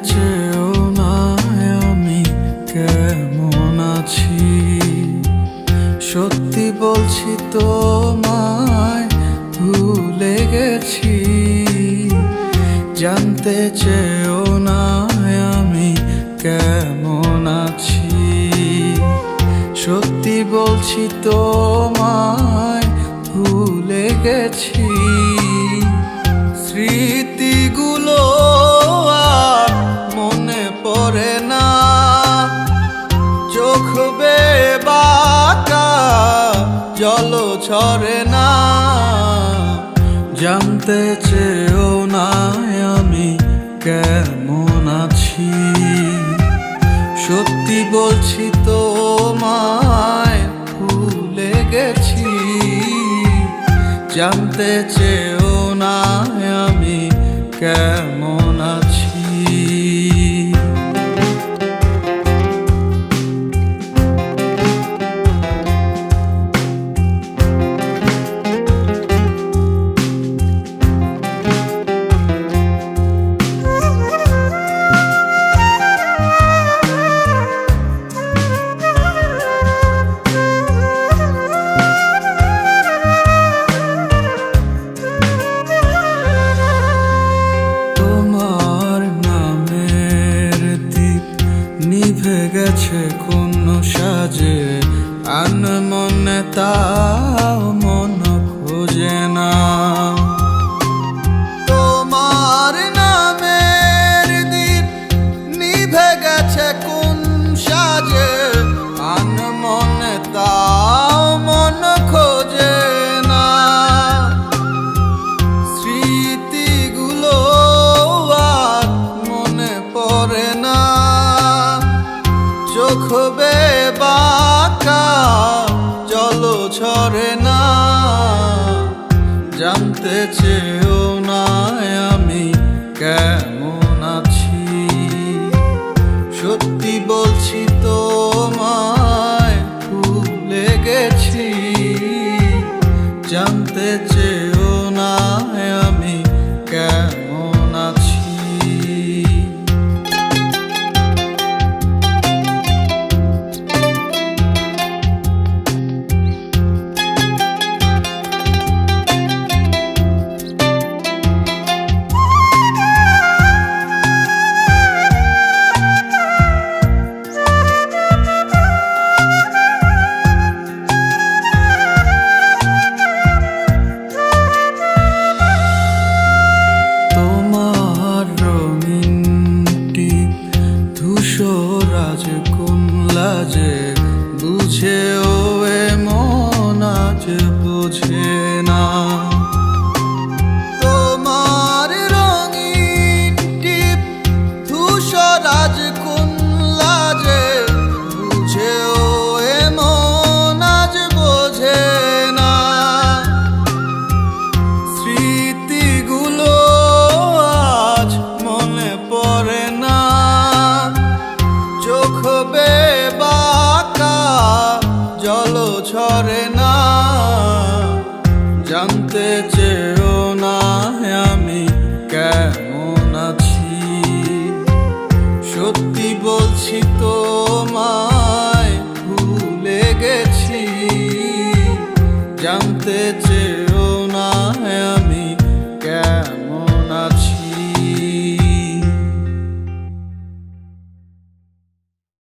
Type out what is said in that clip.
চেয়েও না আমি কেমন আছি। সত্যি বলছি তোমায় ভুলে গেছি। জানতে চেয়েও না আমি কেমন আছি। সত্যি বলছি তোমায় ভুলে গেছি। স্মৃতিগুলো আর মনে পড়ে না। চোখ বেয়ে বাঁকা জল ঝরে না। জানতে চেয়েও না আমি কেমন আছি। সত্যি বলছি তোমায় ভুলে গেছি। জানতে চেয়েও না আমি কেমন আছি। নিভে গেছে কোন সাজে আনমনে তাও মন খোঁজে না। তোমার নামের দীপ নিভে গেছে কোন সাজে আনমনে তাও মন খোঁজে না। স্মৃতিগুলো আর মনে পড়ে না। চোখ বেয়ে বাঁকা জল ঝরে না। জানতে চেয়েও না আমি কেমন আছি। সত্যি বলছি তোমায় ভুলে গেছি। জানতে চেয়েও না আমি কেমন আছি। রাজ কোন লাজে বুঝেও এমন আজ বোঝে না। তোমার রঙিন টিপ ধূসরাজ কোন লাজে বুঝেও এমন আজ বোঝে না। স্মৃতিগুলো আজ মনে পড়ে না। চোখ বেয়ে বাঁকা জল ঝরে না। জানতে চেয়েও না আমি কেমন আছি। সত্যি বলছি তো